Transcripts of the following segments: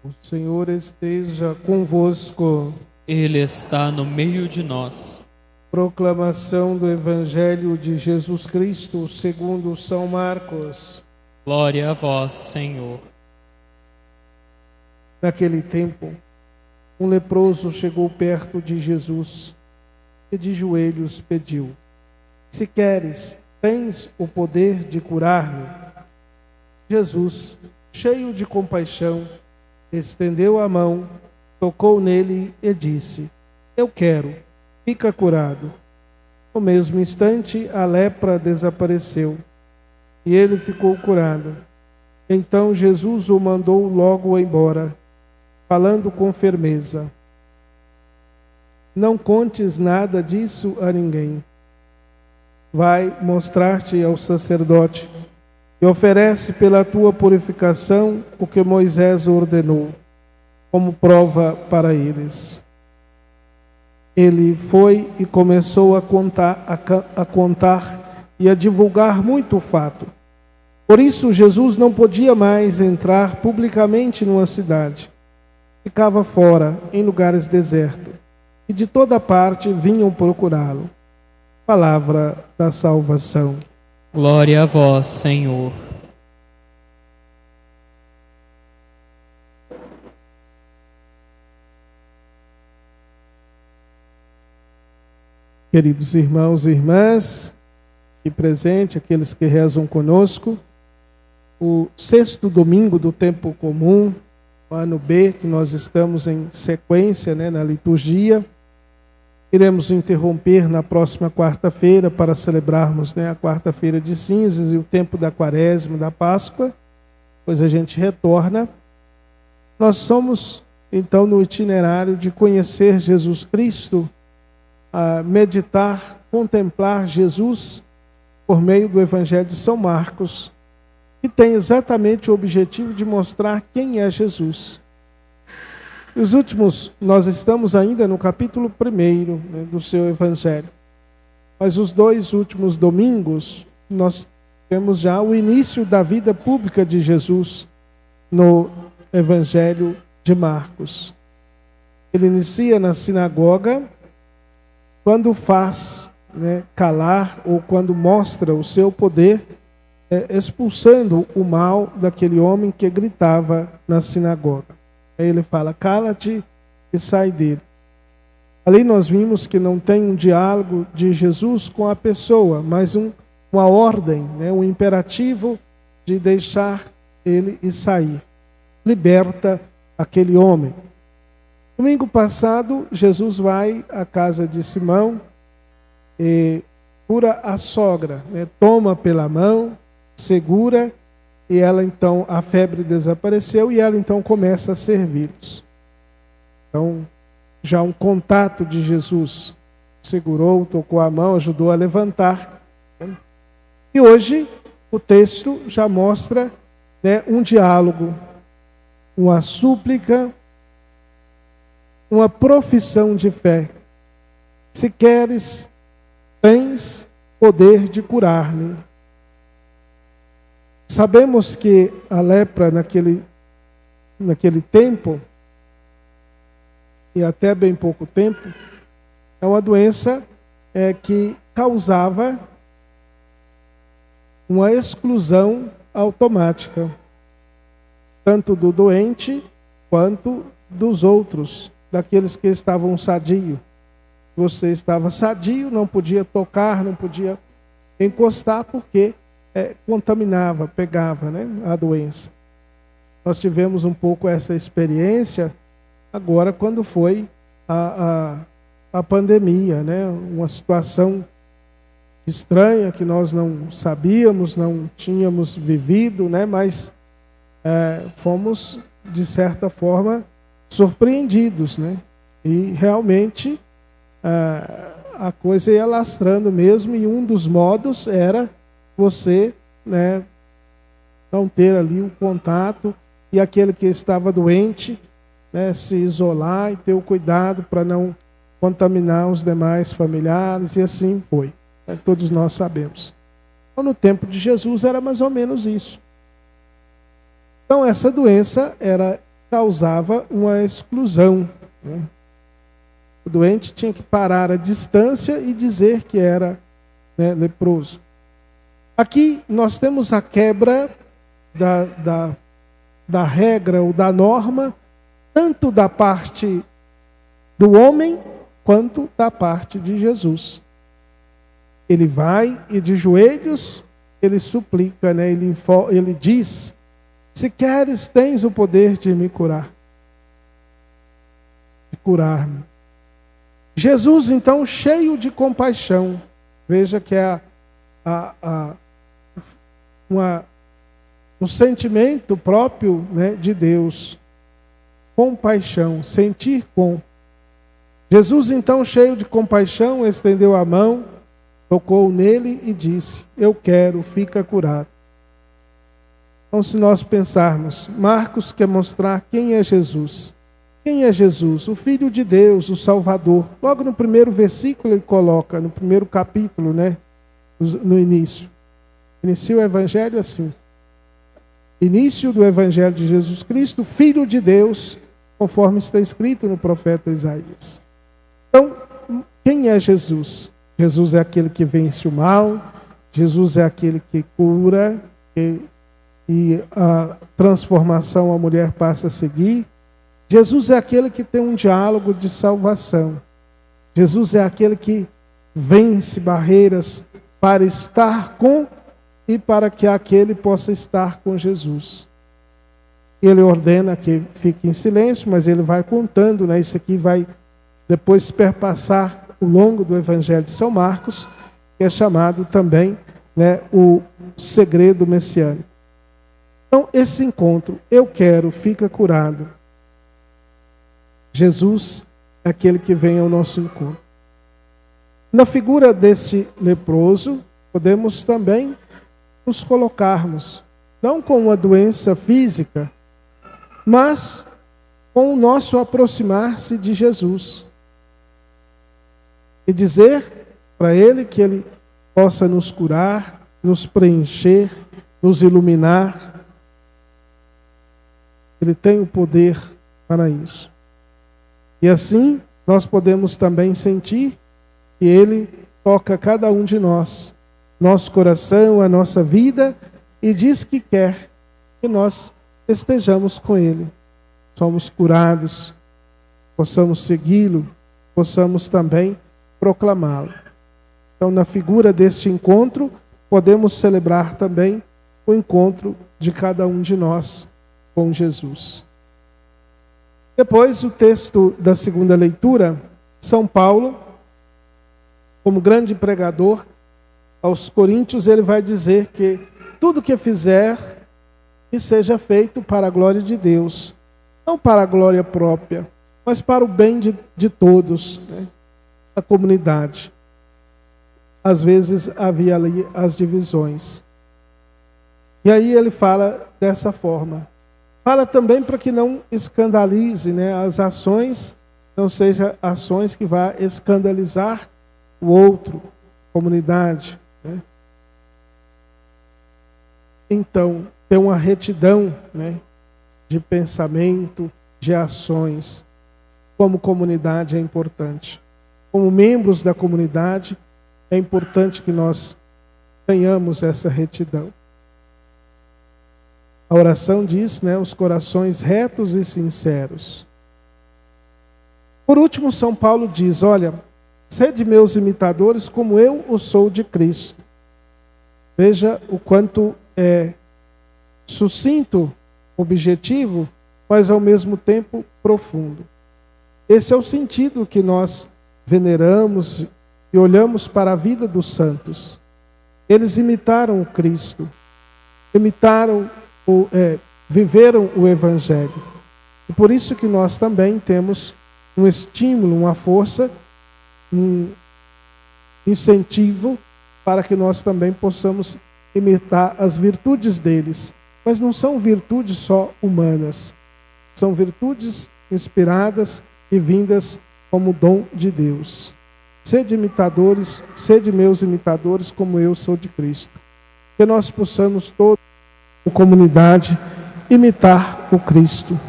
O Senhor esteja convosco. Ele está no meio de nós. Proclamação do Evangelho de Jesus Cristo segundo São Marcos. Glória a vós, Senhor. Naquele tempo, um leproso chegou perto de Jesus e de joelhos pediu: Se queres, tens o poder de curar-me. Jesus, cheio de compaixão, estendeu a mão, tocou nele e disse: Eu quero, fica curado. No mesmo instante, a lepra desapareceu e ele ficou curado. Então Jesus o mandou logo embora, falando com firmeza: Não contes nada disso a ninguém. Vai mostrar-te ao sacerdote e oferece pela tua purificação o que Moisés ordenou, como prova para eles. Ele foi e começou a contar e a divulgar muito o fato. Por isso, Jesus não podia mais entrar publicamente numa cidade. Ficava fora, em lugares desertos, e de toda parte vinham procurá-lo. Palavra da salvação. Glória a vós, Senhor. Queridos irmãos e irmãs, aqui presente, aqueles que rezam conosco, o sexto domingo do tempo comum, o ano B, que nós estamos em sequência, na liturgia, iremos interromper na próxima quarta-feira para celebrarmos a quarta-feira de cinzas e o tempo da quaresma, da Páscoa, depois a gente retorna. Nós somos, então, no itinerário de conhecer Jesus Cristo, a meditar, contemplar Jesus por meio do Evangelho de São Marcos, que tem exatamente o objetivo de mostrar quem é Jesus. Os últimos, nós estamos ainda no capítulo 1 do seu Evangelho, mas os dois últimos domingos, nós temos já o início da vida pública de Jesus no Evangelho de Marcos. Ele inicia na sinagoga, quando faz calar ou quando mostra o seu poder, expulsando o mal daquele homem que gritava na sinagoga. Aí ele fala: cala-te e sai dele. Ali nós vimos que não tem um diálogo de Jesus com a pessoa, mas uma ordem, um imperativo de deixar ele e sair. Liberta aquele homem. Domingo passado, Jesus vai à casa de Simão e cura a sogra, toma pela mão, segura, e ela então, a febre desapareceu e ela então começa a servi-los. Então, já um contato de Jesus, segurou, tocou a mão, ajudou a levantar. E hoje o texto já mostra um diálogo, uma súplica, uma profissão de fé. Se queres, tens poder de curar-me. Sabemos que a lepra naquele tempo, e até bem pouco tempo, é uma doença que causava uma exclusão automática, tanto do doente quanto dos outros, daqueles que estavam sadios. Você estava sadio, não podia tocar, não podia encostar, porque contaminava, pegava a doença. Nós tivemos um pouco essa experiência agora quando foi a pandemia, uma situação estranha que nós não sabíamos, não tínhamos vivido, mas fomos, de certa forma, surpreendidos, e realmente a coisa ia lastrando mesmo, e um dos modos era você não ter ali o contato, e aquele que estava doente se isolar e ter o cuidado para não contaminar os demais familiares, e assim foi. Todos nós sabemos. Então, no tempo de Jesus era mais ou menos isso. Então essa doença era causava uma exclusão, né? O doente tinha que parar à distância e dizer que era, né, leproso. Aqui nós temos a quebra da regra ou da norma, tanto da parte do homem quanto da parte de Jesus. Ele vai e de joelhos ele suplica, né? Ele diz: se queres, tens o poder de me curar, de curar-me. Jesus, então, cheio de compaixão, veja que é um sentimento próprio, né, de Deus, compaixão, sentir com. Jesus, então, cheio de compaixão, estendeu a mão, tocou nele e disse: eu quero, fica curado. Então, se nós pensarmos, Marcos quer mostrar quem é Jesus. Quem é Jesus? O Filho de Deus, o Salvador. Logo no primeiro versículo ele coloca, no primeiro capítulo, né, no início. Inicia o Evangelho assim. Início do Evangelho de Jesus Cristo, Filho de Deus, conforme está escrito no profeta Isaías. Então, quem é Jesus? Jesus é aquele que vence o mal, Jesus é aquele que cura, e a transformação a mulher passa a seguir. Jesus é aquele que tem um diálogo de salvação. Jesus é aquele que vence barreiras para estar com e para que aquele possa estar com Jesus. Ele ordena que fique em silêncio, mas ele vai contando, né? Isso aqui vai depois perpassar ao longo do Evangelho de São Marcos, que é chamado também, né, o segredo messiânico. Então, esse encontro, eu quero, fica curado. Jesus é aquele que vem ao nosso encontro. Na figura desse leproso, podemos também nos colocarmos, não com uma doença física, mas com o nosso aproximar-se de Jesus. E dizer para Ele que Ele possa nos curar, nos preencher, nos iluminar. Ele tem o poder para isso. E assim, nós podemos também sentir que Ele toca cada um de nós, nosso coração, a nossa vida, e diz que quer que nós estejamos com Ele. Somos curados, possamos segui-lo, possamos também proclamá-lo. Então, na figura deste encontro, podemos celebrar também o encontro de cada um de nós com Jesus. Depois, o texto da segunda leitura, São Paulo, como grande pregador, aos Coríntios, ele vai dizer que tudo que fizer, que seja feito para a glória de Deus, não para a glória própria, mas para o bem de todos, né? A comunidade. Às vezes havia ali as divisões. E aí ele fala dessa forma. Fala também para que não escandalize, né, as ações, não sejam ações que vá escandalizar o outro, a comunidade, né? Então, ter uma retidão, né, de pensamento, de ações, como comunidade é importante. Como membros da comunidade, é importante que nós tenhamos essa retidão. A oração diz, né, os corações retos e sinceros. Por último, São Paulo diz, olha, sede meus imitadores como eu o sou de Cristo. Veja o quanto é sucinto, objetivo, mas ao mesmo tempo profundo. Esse é o sentido que nós veneramos e olhamos para a vida dos santos. Eles imitaram o Cristo, viveram o Evangelho. E por isso que nós também temos um estímulo, uma força, um incentivo para que nós também possamos imitar as virtudes deles. Mas não são virtudes só humanas, são virtudes inspiradas e vindas como dom de Deus. Sede imitadores, sede meus imitadores, como eu sou de Cristo. Que nós possamos todos, como comunidade, imitar o Cristo.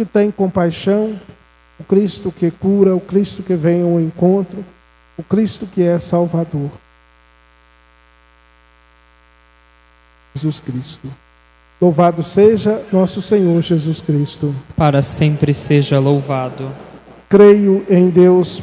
que tem compaixão, o Cristo que cura, o Cristo que vem ao encontro, o Cristo que é Salvador. Jesus Cristo. Louvado seja nosso Senhor Jesus Cristo. Para sempre seja louvado. Creio em Deus